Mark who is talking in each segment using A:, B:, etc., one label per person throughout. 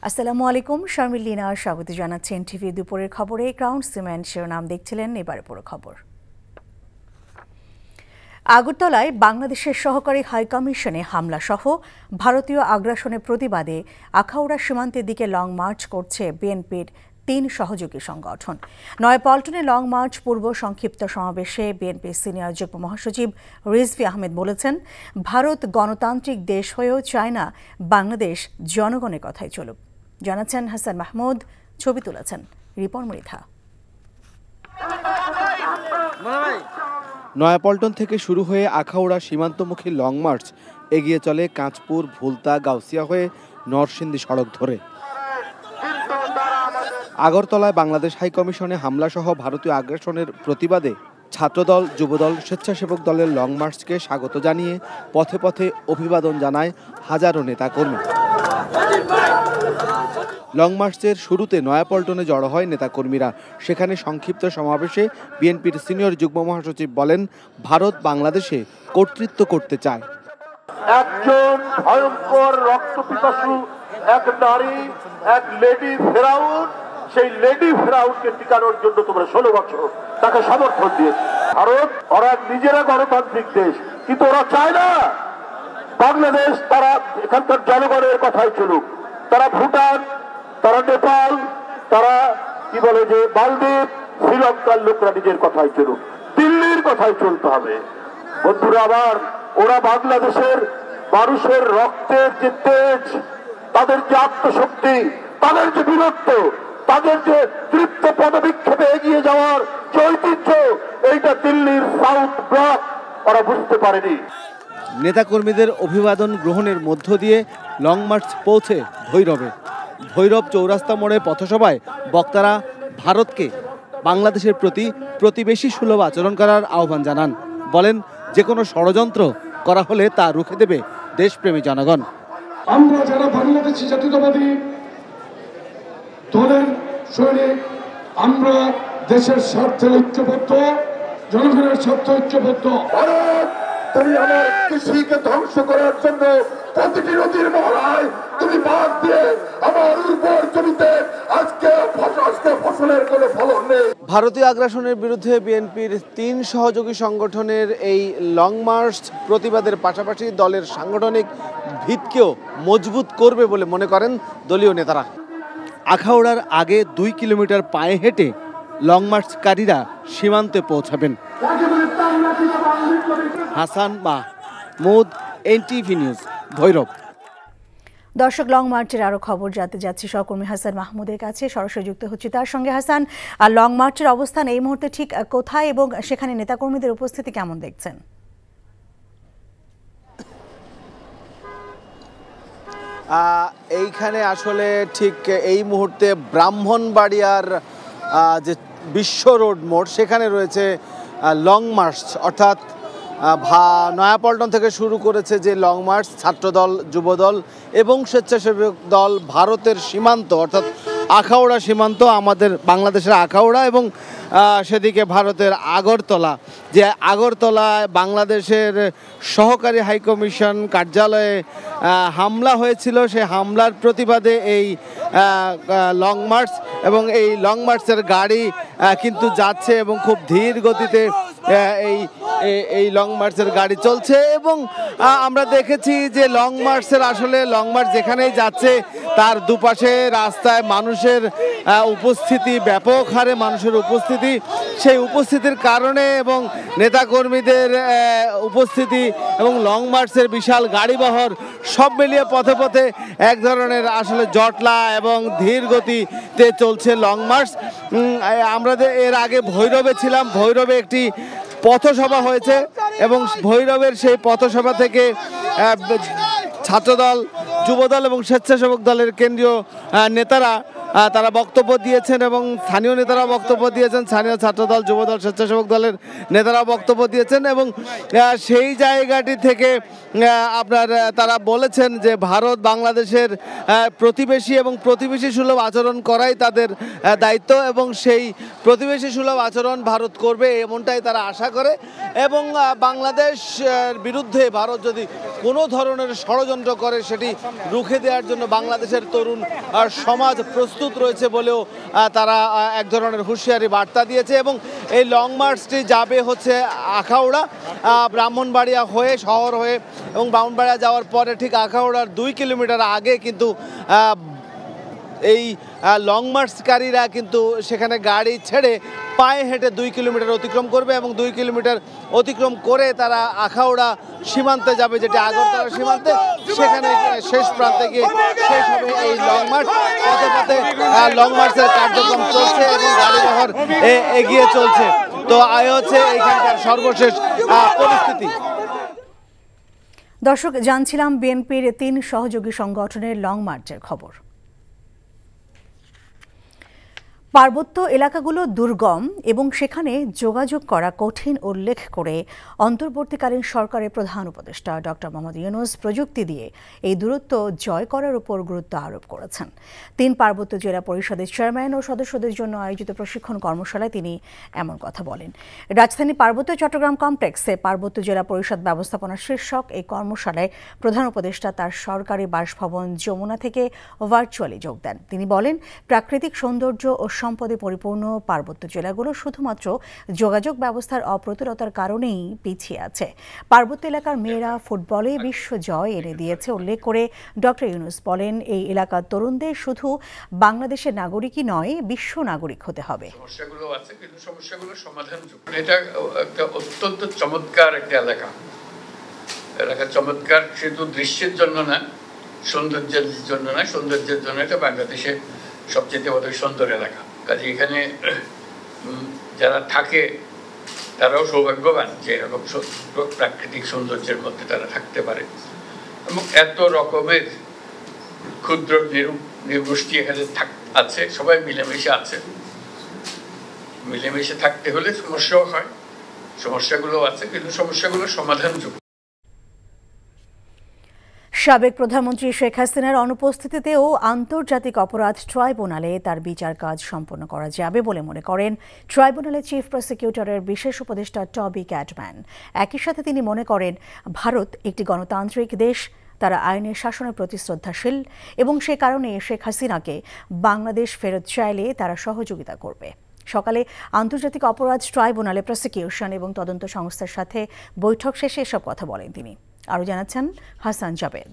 A: আসসালামু আলাইকুম, শারমিন লীনা স্বাগত জানাচ্ছেন টিভি দুপুরের খবরে। ক্রাউন সিমেন্ট শিরোনাম দেখছিলেন, এবারে পুরো খবর। আগরতলায় বাংলাদেশের সহকারী হাইকমিশনে হামলা সহ ভারতীয় আগ্রাসনের প্রতিবাদে আখাউড়া সীমান্তের দিকে লং মার্চ করছে বিএনপির ৩ সহযোগী সংগঠন। নয়াপল্টনে লং মার্চ পূর্ব সংক্ষিপ্ত সমাবেশে বিএনপির সিনিয়র যুগ্ম মহাসচিব রিজভী আহমেদ বলেছেন, ভারত গণতান্ত্রিক দেশ হয়েও চায় না বাংলাদেশ জনগণের কথাই চলুক। জানাচ্ছেন হাসান মাহমুদ, ছবি তুলেছেন রিপন মৃধা।
B: নয়াপল্টন থেকে শুরু হয়ে আখাউড়া সীমান্তমুখী লং মার্চ এগিয়ে চলে কাঁচপুর, ভুলতা, গাউসিয়া হয়ে নরসিংদী সড়ক ধরে। আগরতলায় বাংলাদেশ হাইকমিশনে হামলা সহ ভারতীয় আগ্রাসনের প্রতিবাদে ছাত্রদল, যুবদল, স্বেচ্ছাসেবক দলের লং মার্চকে স্বাগত জানিয়ে পথে পথে অভিবাদন জানায় হাজারো নেতাকর্মী। লং মার্চের শুরুতে নয়াপল্টনে জড়ো হয় নেতাকর্মীরা। সেখানে সংক্ষিপ্ত সমাবেশে বিএনপির সিনিয়র যুগ্ম মহাসচিব বলেন, ভারত বাংলাদেশে কর্তৃত্ব করতে চায়।
C: একজন ভয়ঙ্কর রক্তপিপাসু এক নারী, এক লেডি ফেরাউন, সেই লেডি ফেরাউনকে টিকানোর জন্য তোমরা 16 বছর তাকে সমর্থন দিয়েছে। ভারত ওরা নিজেরা গণতান্ত্রিক দেশ, কিন্তু ওরা চায় না বাংলাদেশ তারা এখানকার জনগণের কথাই চলুক। তারা ভুটান, তারা নেপাল, তারা কি বলে যে মালদ্বীপ, শ্রীলঙ্কার লোকরা নিজের কথাই চলুক, দিল্লির কথাই চলতে হবে। বন্ধুরা আবার ওরা বাংলাদেশের মানুষের রক্তের যে তেজ, তাদের যে আত্মশক্তি, তাদের যে বীরত্ব, তাদের যে তৃপ্ত পদবিক্ষেপে এগিয়ে যাওয়ার যে ঐতিহ্য, এইটা দিল্লির সাউথ ব্লক ওরা বুঝতে পারেনি।
B: নেতাকর্মীদের অভিবাদন গ্রহণের মধ্য দিয়ে লং মার্চ পৌঁছে ভৈরবে। ভৈরব চৌরাস্তা মোড়ে পথসভায় বক্তারা ভারতকে বাংলাদেশের প্রতি প্রতিবেশী সুলভ আচরণ করার আহ্বান জানান। বলেন, যে কোনো ষড়যন্ত্র করা হলে তা রুখে দেবে দেশপ্রেমী জনগণ।
D: আমরা যারা বাংলাদেশি জাতীয়তাবাদী দলের সৈনিক, আমরা দেশের স্বার্থে ঐক্যবদ্ধ, জনগণের স্বার্থে ঐক্যবদ্ধ।
C: তুমি আমার কৃষিকে ধ্বংস করার জন্য প্রতিটি নদীর মহড়ায় তুমি বাদ দিয়ে আমার উর্বর জমিতে আজকে ফসলের কোনো ফলন নেই।
B: ভারতীয় আগ্রাসনের বিরুদ্ধে বিএনপির ৩ সহযোগী সংগঠনের এই লং মার্চ প্রতিবাদের পাশাপাশি দলের সাংগঠনিক ভিতকেও মজবুত করবে বলে মনে করেন দলীয় নেতারা। আখাউড়ার আগে 2 কিলোমিটার পায়ে হেঁটে লং মার্চকারীরা সীমান্তে পৌঁছাবেন। Hasan Mahmud, NTV news, Bhairab.
A: দর্শক, লং মার্চের আরো খবর জানতে যাচ্ছি সহকর্মী হাসান মাহমুদের কাছে, সরাসরি যুক্ত হচ্ছে তার সঙ্গে। হাসান, আর লং মার্চের অবস্থান এই মুহূর্তে ঠিক কোথায় এবং সেখানে নেতাকর্মীদের উপস্থিতি কেমন দেখছেন?
B: এইখানে আসলে ঠিক এই মুহূর্তে ব্রাহ্মণবাড়িয়ার যে বিশ্ব রোড মোড়, সেখানে রয়েছে লং মার্চ, অর্থাৎ নয়াপল্টন থেকে শুরু করেছে যে লং মার্চ ছাত্রদল, যুবদল এবং স্বেচ্ছাসেবক দল ভারতের সীমান্ত, অর্থাৎ আখাউড়া সীমান্ত, আমাদের বাংলাদেশের আখাউড়া এবং সেদিকে ভারতের আগরতলা। যে আগরতলায় বাংলাদেশের সহকারী হাইকমিশন কার্যালয়ে হামলা হয়েছিল, সেই হামলার প্রতিবাদে এই লং মার্চ, এবং এই লং মার্চের গাড়ি কিন্তু যাচ্ছে এবং খুব ধীর গতিতে এই লং মার্চের গাড়ি চলছে। এবং আমরা দেখেছি যে লং মার্চ যেখানেই যাচ্ছে তার দুপাশে রাস্তায় মানুষের উপস্থিতি, ব্যাপক হারে মানুষের উপস্থিতি। সেই উপস্থিতির কারণে এবং নেতাকর্মীদের উপস্থিতি এবং লং মার্চের বিশাল গাড়িবহর সব মিলিয়ে পথে পথে এক ধরনের আসলে জটলা এবং ধীর গতিতে চলছে লং মার্চ। আমরা এর আগে ভৈরবে ছিলাম, ভৈরবে একটি পথসভা হয়েছে এবং ভৈরবের সেই পথসভা থেকে ছাত্রদল, যুবদল এবং স্বেচ্ছাসেবক দলের কেন্দ্রীয় নেতারা তারা বক্তব্য দিয়েছেন এবং স্থানীয় নেতারা বক্তব্য দিয়েছেন, স্থানীয় ছাত্রদল, যুবদল, স্বেচ্ছাসেবক দলের নেতারা বক্তব্য দিয়েছেন। এবং সেই জায়গাটি থেকে তারা বলেছেন যে ভারত বাংলাদেশের প্রতিবেশী এবং প্রতিবেশী সুলভ আচরণ করাই তাদের দায়িত্ব এবং সেই প্রতিবেশী সুলভ আচরণ ভারত করবে এমনটাই তারা আশা করে। এবং বাংলাদেশ বিরুদ্ধে ভারত যদি কোনো ধরনের ষড়যন্ত্র করে সেটি রুখে দেওয়ার জন্য বাংলাদেশের তরুণ সমাজ প্রস্তুত রয়েছে বলেও তারা এক ধরনের হুঁশিয়ারি বার্তা দিয়েছে। এবং এই লং মার্চটি যাবে হচ্ছে আখাউড়া, ব্রাহ্মণবাড়িয়া হয়ে শহর হয়ে, এবং ব্রাহ্মণবাড়িয়া যাওয়ার পরে ঠিক আখাউড়ার 2 কিলোমিটার আগে কিন্তু এই লং মার্চকারীরা কিন্তু সেখানে গাড়ি ছেড়ে পায়ে হেঁটে 2 কিলোমিটার অতিক্রম করবে এবং 2 কিলোমিটার অতিক্রম করে তারা আখাউড়া সীমান্তে যাবে, যেটি আগরতলা সীমান্তে। সেখানে শেষ প্রান্তে গিয়ে শেষ হবে এই লং মার্চ। পথে পথে লং মার্চের কার্যক্রম চলছে এবং গাড়িবহর এগিয়ে চলছে। তো হচ্ছে এইখানকার সর্বশেষ পরিস্থিতি।
A: দর্শক, জানছিলাম বিএনপির 3 সহযোগী সংগঠনের লং মার্চের খবর। পার্বত্য এলাকাগুলো দুর্গম এবং সেখানে যোগাযোগ করা কঠিন উল্লেখ করে অন্তর্বর্তীকালীন সরকারের প্রধান উপদেষ্টা ডক্টর মোহাম্মদ ইউনূস প্রযুক্তি দিয়ে এই দূরত্ব জয় করার উপর গুরুত্ব আরোপ করেছেন। 3 পার্বত্য জেলা পরিষদের চেয়ারম্যান ও সদস্যদের জন্য আয়োজিত প্রশিক্ষণ কর্মশালায় তিনি এমন কথা বলেন। রাজধানী পার্বত্য চট্টগ্রাম কমপ্লেক্সে পার্বত্য জেলা পরিষদ ব্যবস্থাপনা শীর্ষক এই কর্মশালায় প্রধান উপদেষ্টা তার সরকারি বাসভবন যমুনা থেকে ভার্চুয়ালি যোগ দেন। তিনি বলেন, প্রাকৃতিক সৌন্দর্য ও সম্পদে পরিপূর্ণ পার্বত্য জেলাগুলো শুধুমাত্র যোগাযোগ ব্যবস্থার অপ্রতুলতার কারণেই পিছিয়ে আছে। পার্বত্য এলাকার মেয়েরা ফুটবলে বিশ্ব জয় এনে দিয়েছে উল্লেখ করে ডক্টর ইউনূস বলেন, এই এলাকার তরুণদের শুধু বাংলাদেশের নাগরিকই নয়, বিশ্ব নাগরিক হতে হবে।
E: সমস্যাগুলো আছে কিন্তু সমস্যাগুলো সমাধানযোগ্য। এটা একটা অত্যন্ত চমৎকার একটা এলাকা চমৎকার শুধু দৃশ্যের জন্য না, সৌন্দর্যের জন্য না, সৌন্দর্যের জন্য এটা বাংলাদেশে সবচেয়ে বড় সুন্দর এলাকা। কাজে এখানে যারা থাকে তারাও সৌভাগ্যবান যে এরকম প্রাকৃতিক সৌন্দর্যের মধ্যে তারা থাকতে পারে। এবং এত রকমের ক্ষুদ্র নৃগোষ্ঠী এখানে আছে, সবাই মিলেমিশে আছে। মিলেমিশে থাকতে হলে সমস্যাও হয়, সমস্যাগুলো আছে কিন্তু সমস্যাগুলো সমাধানযোগ্য।
A: সাবেক প্রধানমন্ত্রী শেখ হাসিনার অনুপস্থিতিতেও আন্তর্জাতিক অপরাধ ট্রাইব্যুনালে তার বিচার কাজ সম্পন্ন করা যাবে বলে মনে করেন ট্রাইব্যুনালের চিফ প্রসিকিউটরের বিশেষ উপদেষ্টা টবি ক্যাডম্যান। একই সাথে তিনি মনে করেন, ভারত একটি গণতান্ত্রিক দেশ, তারা আইনের শাসনের প্রতি শ্রদ্ধাশীল এবং সে কারণে শেখ হাসিনাকে বাংলাদেশ ফেরত চাইলে তারা সহযোগিতা করবে। সকালে আন্তর্জাতিক অপরাধ ট্রাইব্যুনালে প্রসিকিউশন এবং তদন্ত সংস্থার সাথে বৈঠক শেষে এসব কথা বলেন তিনি। আরও জানাচ্ছেন হাসান জাবেদ।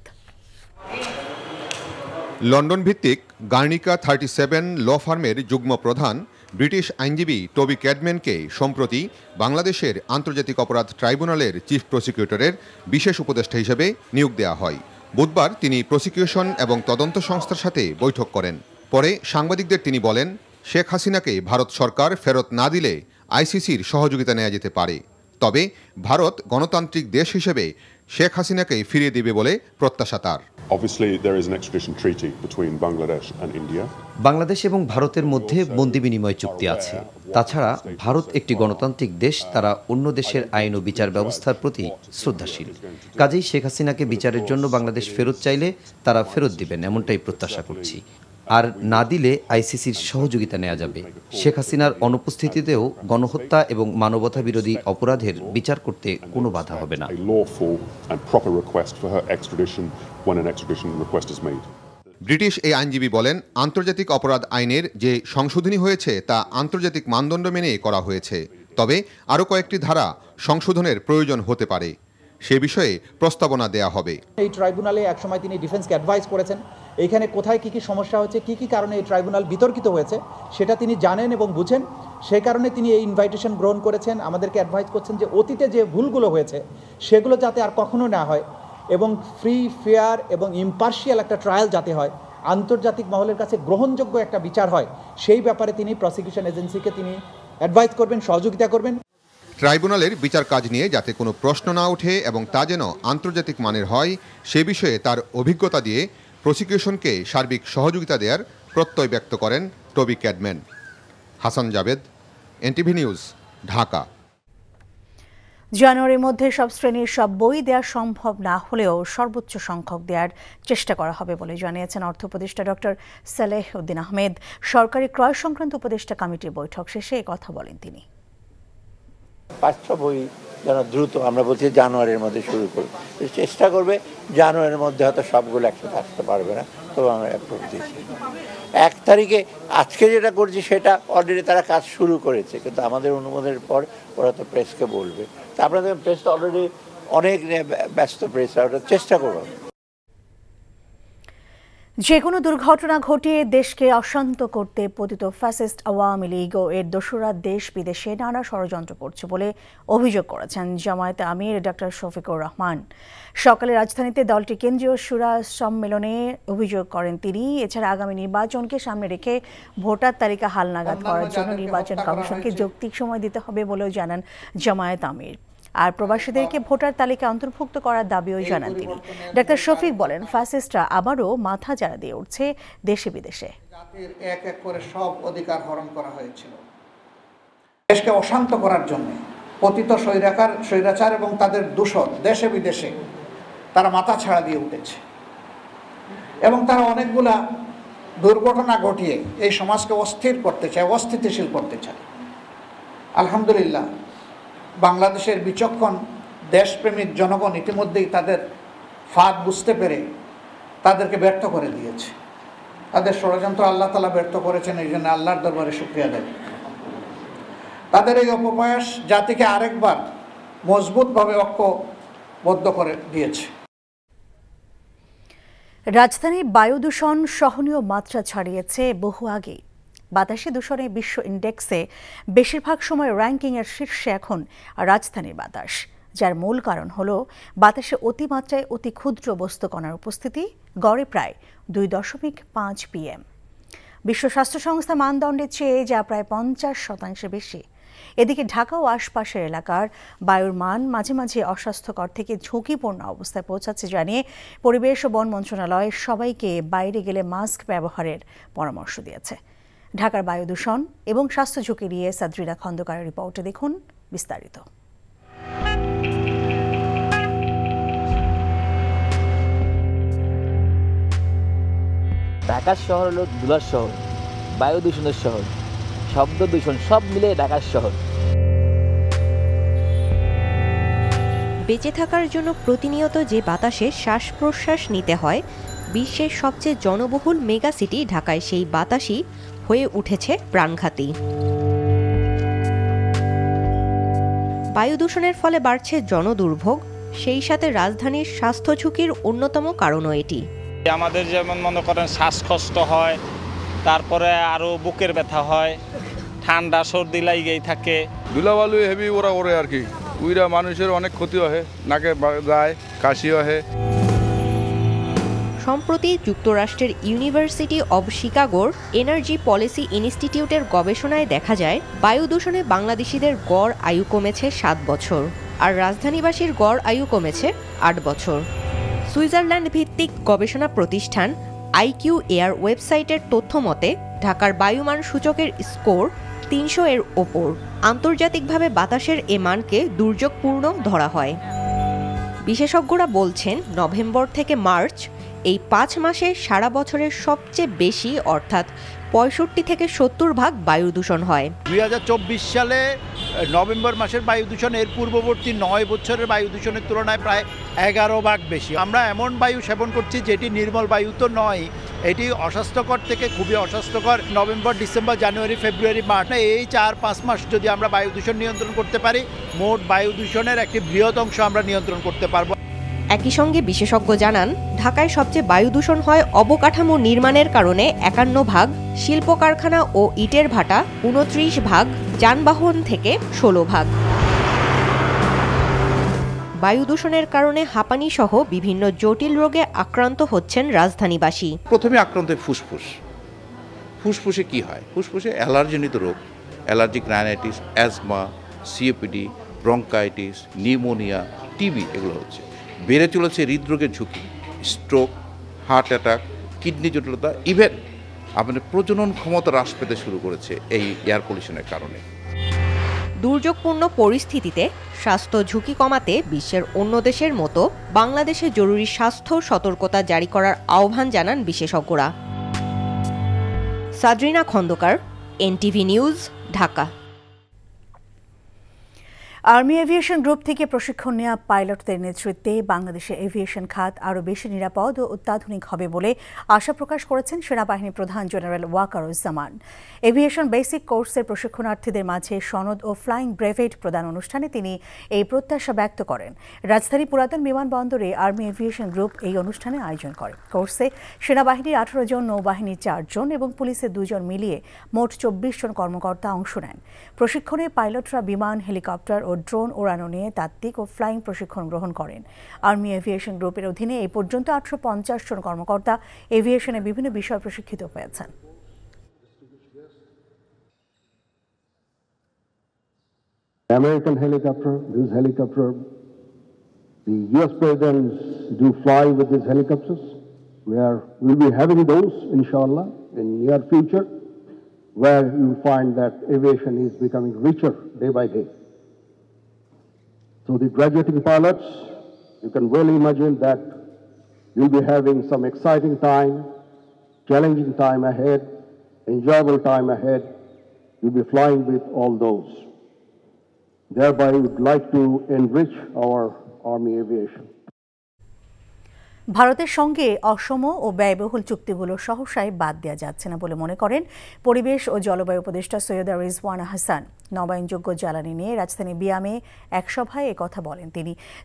F: লন্ডন ভিত্তিক গার্নিকা 37 ল ফার্মের যুগ্ম প্রধান ব্রিটিশ আইনজীবী টবি ক্যাডম্যানকে সম্প্রতি বাংলাদেশের আন্তর্জাতিক অপরাধ ট্রাইব্যুনালের চিফ প্রসিকিউটরের বিশেষ উপদেষ্টা হিসেবে নিয়োগ দেওয়া হয়। বুধবার তিনি প্রসিকিউশন এবং তদন্ত সংস্থার সাথে বৈঠক করেন। পরে সাংবাদিকদের তিনি বলেন, শেখ হাসিনাকে ভারত সরকার ফেরত না দিলে আইসিসির সহযোগিতা নেওয়া যেতে পারে, তবে ভারত গণতান্ত্রিক দেশ হিসেবে শেখ হাসিনাকে ফিরিয়ে দেবে বলে প্রত্যাশা তার।
G: বাংলাদেশ এবং ভারতের মধ্যে বন্দি বিনিময় চুক্তি আছে। তাছাড়া ভারত একটি গণতান্ত্রিক দেশ, তারা অন্য দেশের আইন ও বিচার ব্যবস্থার প্রতি শ্রদ্ধাশীল। কাজেই শেখ হাসিনাকে বিচারের জন্য বাংলাদেশ ফেরত চাইলে তারা ফেরত দিবেন, এমনটাই প্রত্যাশা করছি। আর না দিলে আইসিসির সহযোগিতা নেওয়া যাবে। শেখ হাসিনার অনুপস্থিতিতেও গণহত্যা এবং মানবতা বিরোধী অপরাধের বিচার করতে কোনো বাধা হবে না।
F: ব্রিটিশ এই আইনজীবী বলেন, আন্তর্জাতিক অপরাধ আইনের যে সংশোধনী হয়েছে তা আন্তর্জাতিক মানদণ্ড মেনে করা হয়েছে, তবে আরও কয়েকটি ধারা সংশোধনের প্রয়োজন হতে পারে। সে বিষয়ে প্রস্তাবনা দেয়া হবে।
H: এই ট্রাইব্যুনালে একসময় তিনি ডিফেন্সকে অ্যাডভাইস করেছেন, এইখানে কোথায় কী কী সমস্যা হচ্ছে, কী কী কারণে এই ট্রাইব্যুনাল বিতর্কিত হয়েছে সেটা তিনি জানেন এবং বুঝেন। সেই কারণে তিনি এই ইনভাইটেশন গ্রহণ করেছেন, আমাদেরকে অ্যাডভাইস করছেন যে অতীতে যে ভুলগুলো হয়েছে সেগুলো যাতে আর কখনো না হয় এবং ফ্রি, ফেয়ার এবং ইম্পার্শিয়াল একটা ট্রায়াল যাতে হয়, আন্তর্জাতিক মহলের কাছে গ্রহণযোগ্য একটা বিচার হয়, সেই ব্যাপারে তিনি প্রসিকিউশন এজেন্সিকে তিনি অ্যাডভাইস করবেন, সহযোগিতা করবেন।
F: ট্রাইব্যুনালের বিচার কাজ নিয়ে যাতে কোনো প্রশ্ন না ওঠে এবং তা যেন আন্তর্জাতিক মানের হয়, সে বিষয়ে তার অভিজ্ঞতা দিয়ে প্রসিকিউশনকে সার্বিক সহযোগিতা দেওয়ার প্রত্যয় ব্যক্ত করেন Toby Cadman. Hasan Jabed, NTV news, Dhaka.
A: জানুয়ারির মধ্যে সব শ্রেণীর সব বই দেওয়া সম্ভব না হলেও সর্বোচ্চ সংখ্যক দেওয়ার চেষ্টা করা হবে বলে জানিয়েছেন অর্থ উপদেষ্টা ডক্টর সালেহ উদ্দিন আহমেদ। সরকারি ক্রয় সংক্রান্ত উপদেষ্টা কমিটির বৈঠক শেষে এই কথা বলেন তিনি।
I: পাঠ্য বই যেন দ্রুত, আমরা বলছি জানুয়ারির মধ্যে শুরু করব, চেষ্টা করবে জানুয়ারির মধ্যে, হয়তো সবগুলো একসাথে আসতে পারবে না, তবে আমরা অ্যাপ্রুভ দিয়েছি। 1 তারিখে আজকে যেটা করছি সেটা অলরেডি তারা কাজ শুরু করেছে, কিন্তু আমাদের অনুমোদনের পর ওরা তো প্রেসকে বলবে। তা আপনাদের প্রেস তো অলরেডি অনেক ব্যস্ত প্রেসরা, ওটা চেষ্টা করবো।
A: যে কোনো দুর্ঘটনা ঘটিয়ে দেশকে অশান্ত করতে পতিত ফ্যাসিস্ট আওয়ামী লীগ ও এর দোসরা দেশ বিদেশে নানা ষড়যন্ত্র করছে বলে অভিযোগ করেছেন জামায়াতে আমির ডক্টর শফিকুর রহমান। সকালে রাজধানীতে দলটির কেন্দ্রীয় শুরা সম্মেলনে অভিযোগ করেন তিনি। এছাড়া আগামী নির্বাচনকে সামনে রেখে ভোটার তালিকা হালনাগাদ করার জন্য নির্বাচন কমিশনকে যৌক্তিক সময় দিতে হবে বলেও জানান জামায়াত আমির। আর প্রবাসীদেরকে ভোটার তালিকা অন্তর্ভুক্ত করার দাবিও জানান তিনি। ডক্টর শফিক বলেন, ফ্যাসিস্টরা আবারও মাথা ঝাড়া দিয়ে উঠছে দেশে বিদেশে।
J: জাতির এক এক করে সব অধিকার হরণ করা হয়েছিল। দেশকে অশান্ত করার জন্য পতিত স্বৈরাচার এবং তাদের দূষণ দেশে বিদেশে তারা মাথা ছাড়া দিয়ে উঠেছে এবং তারা অনেকগুলা দুর্ঘটনা ঘটিয়ে এই সমাজকে অস্থির করতে চায়, অস্থিতিশীল করতে চায়। আলহামদুলিল্লাহ, বাংলাদেশের বিচক্ষণ দেশপ্রেমিক জনগণ ইতিমধ্যেই তাদের ফাঁদ বুঝতে পেরে তাদেরকে ব্যর্থ করে দিয়েছে। তাদের ষড়যন্ত্র আল্লাহ তাআলা ব্যর্থ করেছেন, এই জন্য আল্লাহর দরবারে শুকরিয়া আদায়। তাদের এই অপপ্রয়াস জাতিকে আরেকবার মজবুতভাবে ঐক্যবদ্ধ করে দিয়েছে।
A: রাজধানীর বায়ু দূষণ সহনীয় মাত্রা ছাড়িয়েছে বহু আগে। বাতাসে দূষণের বিশ্ব ইন্ডেক্সে বেশিরভাগ সময় র্যাঙ্কিংয়ের শীর্ষে এখন রাজধানীর বাতাস, যার মূল কারণ হল বাতাসে অতিমাত্রায় অতি ক্ষুদ্র বস্তুকণার উপস্থিতি, গড়ে প্রায় 2.5 PM। বিশ্ব স্বাস্থ্য সংস্থা মানদণ্ডের চেয়ে যা প্রায় 50% বেশি। এদিকে ঢাকা ও আশপাশের এলাকার বায়ুর মান মাঝে মাঝে অস্বাস্থ্যকর থেকে ঝুঁকিপূর্ণ অবস্থায় পৌঁছাচ্ছে জানিয়ে পরিবেশ ও বন মন্ত্রণালয় সবাইকে বাইরে গেলে মাস্ক ব্যবহারের পরামর্শ দিয়েছে। ঢাকার বায়ু দূষণ এবং স্বাস্থ্য ঝুঁকি নিয়ে সাদরিনা খন্দকারের রিপোর্টে দেখুন বিস্তারিত।
K: ঢাকা শহর হলো ধুলার শহর, বায়ু দূষণের শহর, শব্দ দূষণ, সব মিলে ঢাকার শহর।
L: বেঁচে থাকার জন্য প্রতিনিয়ত যে বাতাসে শ্বাস প্রশ্বাস নিতে হয়, বিশ্বের সবচেয়ে জনবহুল মেগা সিটি ঢাকায় সেই বাতাসই হয়ে উঠেছে প্রাণঘাতী। বায়ু দূষণের ফলে বাড়ছে জনদুর্ভোগ, সেই সাথে রাজধানীর স্বাস্থ্য ঝুঁকির অন্যতম কারণও এটি।
M: আমাদের যেমন মনে করেন শ্বাসকষ্ট হয়, তারপরে আরও বুকের ব্যথা হয়, ঠান্ডা সর্দি লাগেই থাকে।
N: ধুলাবালু হেভি ওরা ওরে আর কি, উইরা মানুষের অনেক ক্ষতি হয়, নাকে যায়, কাশি হয়।
L: সম্প্রতি যুক্তরাষ্ট্রের ইউনিভার্সিটি অব শিকাগোর এনার্জি পলিসি ইনস্টিটিউটের গবেষণায় দেখা যায়, বায়ু দূষণে বাংলাদেশিদের গড় আয়ু কমেছে 7 বছর, আর রাজধানীবাসীর গড় আয়ু কমেছে 8 বছর। সুইজারল্যান্ড ভিত্তিক গবেষণা প্রতিষ্ঠান IQ এয়ার ওয়েবসাইটের তথ্য মতে ঢাকার বায়ুমান সূচকের স্কোর 300 এর ওপর। আন্তর্জাতিকভাবে বাতাসের এ মানকে দুর্যোগপূর্ণ ধরা হয়। বিশেষজ্ঞরা বলছেন, নভেম্বর থেকে মার্চ এই 5 মাসে সারা বছরের সবচেয়ে বেশি অর্থাৎ 65 থেকে 70% বায়ু দূষণ হয়।
O: 2024 সালে নভেম্বর মাসের বায়ু দূষণ এর পূর্ববর্তী 9 বছরের বায়ু দূষণের তুলনায় প্রায় 11% বেশি। আমরা এমন বায়ু সেবন করছি যেটি নির্মল বায়ু তো নয়, এটি অস্বাস্থ্যকর থেকে খুবই অস্বাস্থ্যকর। নভেম্বর, ডিসেম্বর, জানুয়ারি, ফেব্রুয়ারি, মার্চ এই 4-5 মাস যদি আমরা বায়ু দূষণ নিয়ন্ত্রণ করতে পারি, মোট বায়ু দূষণের একটি বৃহৎ অংশ আমরা নিয়ন্ত্রণ করতে পারব।
L: একই সঙ্গে বিশেষজ্ঞ জানান, ঢাকায় সবচেয়ে বায়ু দূষণ হয় অবকাঠামো নির্মাণের কারণে 51%, শিল্প কারখানা ও ইটের ভাটা 29%, যানবাহন থেকে 16%। বায়ু দূষণের কারণে হাঁপানি সহ বিভিন্ন জটিল রোগে আক্রান্ত হচ্ছেন রাজধানীবাসী।
P: প্রথমে আক্রান্ত ফুসফুস। ফুসফুসে কি হয়? ফুসফুসে অ্যালার্জিজনিত রোগ, allergic rhinitis, asthma, COPD, bronchitis, pneumonia, TB এগুলো হচ্ছে। বেড়ে চলেছে হৃদরোগের ঝুঁকি, স্ট্রোক, হার্ট অ্যাটাক, কিডনি জটিলতা, ইভেন আমাদের প্রজনন ক্ষমতা হ্রাস পেতে শুরু করেছে এই এয়ার পলিউশনের কারণে।
L: দুর্যোগপূর্ণ পরিস্থিতিতে স্বাস্থ্য ঝুঁকি কমাতে বিশ্বের অন্য দেশের মতো বাংলাদেশে জরুরি স্বাস্থ্য সতর্কতা জারি করার আহ্বান জানান বিশেষজ্ঞরা। Sadrina Khandakar, NTV news, Dhaka.
A: Army aviation group থেকে প্রশিক্ষণ নেওয়া পাইলটদের নেতৃত্বে বাংলাদেশের এভিয়েশন খাত আরও বেশি নিরাপদ ও অত্যাধুনিক হবে বলে আশা প্রকাশ করেছেন সেনাবাহিনী প্রধান জেনারেল ওয়াকারুজ্জামান। এভিয়েশন বেসিক কোর্সের প্রশিক্ষণার্থীদের মাঝে সনদ ও ফ্লাইং ব্রেভেট প্রদান অনুষ্ঠানে তিনি এই প্রত্যাশা ব্যক্ত করেন। রাজধানী পুরাতন বিমানবন্দরে আর্মি এভিয়েশন গ্রুপ এই অনুষ্ঠানে আয়োজন করে। কোর্সে সেনাবাহিনীর 18 জন, নৌবাহিনীর 4 জন এবং পুলিশের 2 জন মিলিয়ে মোট 24 জন কর্মকর্তা অংশ নেন। প্রশিক্ষণে পাইলটরা বিমান, হেলিকপ্টার ও ড্রোন ওড়ানো নিয়ে তাত্ত্বিক ও ফ্লাইং প্রশিক্ষণ গ্রহণ করেন। আর্মি এভিয়েশন গ্রুপের অধীনে এই পর্যন্ত 850 জন কর্মকর্তা এভিয়েশনে বিভিন্ন বিষয় প্রশিক্ষিত হয়েছেন।
Q: American helicopter, this helicopter, the US presidents do fly with these helicopters. We'll be having those, inshallah, in near future, where you'll find that aviation is becoming richer day by day. So the graduating pilots, you can well imagine that you'll be having some exciting time, challenging time ahead, enjoyable time ahead. You'll be flying with all those. Thereby, we would like to enrich our Army aviation.
A: ভারতের সঙ্গে অসম ও ব্যয়বহুল চুক্তিগুলো সহসায় বাদ দেওয়া যাচ্ছে না বলে মনে করেন পরিবেশ ও জলবায়ু উপদেষ্টা সৈয়দা রিজওয়ানা হাসান। নবায়নযোগ্য জ্বালানি নিয়ে রাজধানী বিয়ামে এক সভায় একথা বলেন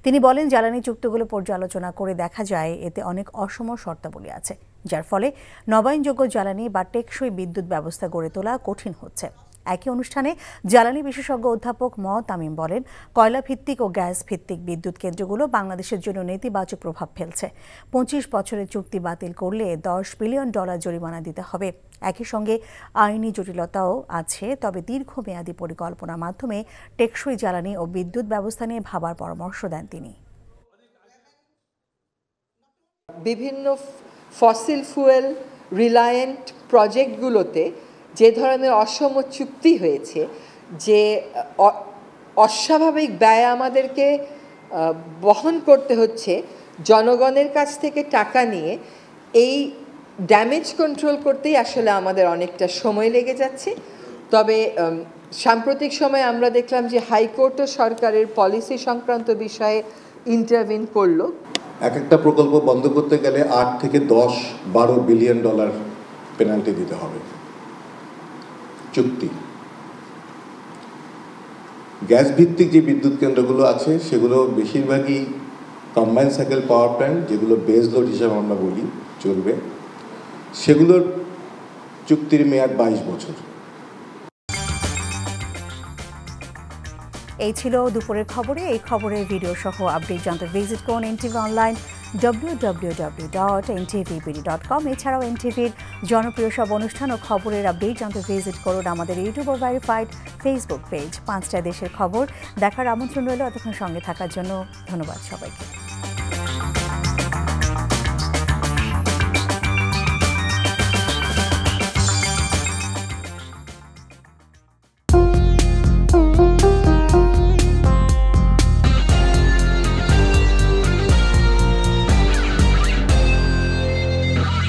A: তিনি বলেন, জ্বালানি চুক্তিগুলো পর্যালোচনা করে দেখা যায় এতে অনেক অসম শর্তাবলী আছে, যার ফলে নবায়নযোগ্য জ্বালানি বা টেকসই বিদ্যুৎ ব্যবস্থা গড়ে তোলা কঠিন হচ্ছে। একই অনুষ্ঠানে জ্বালানি বিশেষজ্ঞ অধ্যাপক ম তামিম বলেন, কয়লা ভিত্তিক ও গ্যাস ভিত্তিক বিদ্যুৎ কেন্দ্রগুলো বাংলাদেশের জন্য নেতিবাচক প্রভাব ফেলছে। 25 বছরের চুক্তি বাতিল করলে $10 বিলিয়ন জরিমানা দিতে হবে। একই সঙ্গে আইনি জটিলতাও আছে, তবে দীর্ঘমেয়াদী পরিকল্পনার মাধ্যমে টেকসই জ্বালানি ও বিদ্যুৎ ব্যবস্থা নিয়ে ভাবার পরামর্শ দেন তিনি।
R: বিভিন্ন ফসিল ফুয়েল রিলায়েন্ট প্রজেক্টগুলোতে যে ধরনের অসম চুক্তি হয়েছে, যে অস্বাভাবিক ব্যয় আমাদেরকে বহন করতে হচ্ছে জনগণের কাছ থেকে টাকা নিয়ে, এই ড্যামেজ কন্ট্রোল করতেই আসলে আমাদের অনেকটা সময় লেগে যাচ্ছে। তবে সাম্প্রতিক সময়ে আমরা দেখলাম যে হাইকোর্টও সরকারের পলিসি সংক্রান্ত বিষয়ে ইন্টারভিন করলো।
S: একটা প্রকল্প বন্ধ করতে গেলে 8 থেকে 10-12 বিলিয়ন ডলার পেনাল্টি দিতে হবে। চুক্তি গ্যাস ভিত্তিক যে বিদ্যুৎ কেন্দ্রগুলো আছে সেগুলো বেশিরভাগই কম্বাইন্ড সাইকেল পাওয়ার প্ল্যান্ট, যেগুলো বেস লোড হিসাবে আমরা বলি চলবে, সেগুলোর চুক্তির মেয়াদ 22 বছর।
A: এই ছিল দুপুরের খবরে। এই খবরের ভিডিও সহ আপডেট জানতে ভিজিট করুন NTV অনলাইন www.ntvbd.com। এছাড়াও NTVর জনপ্রিয় সব অনুষ্ঠান ও খবরের আপডেট জানতে ভিজিট করুন আমাদের ইউটিউব ও ভেরিফাইড ফেসবুক পেজ। 5টা দেশের খবর দেখার আমন্ত্রণ রইল। এতক্ষণ সঙ্গে থাকার জন্য ধন্যবাদ সবাইকে।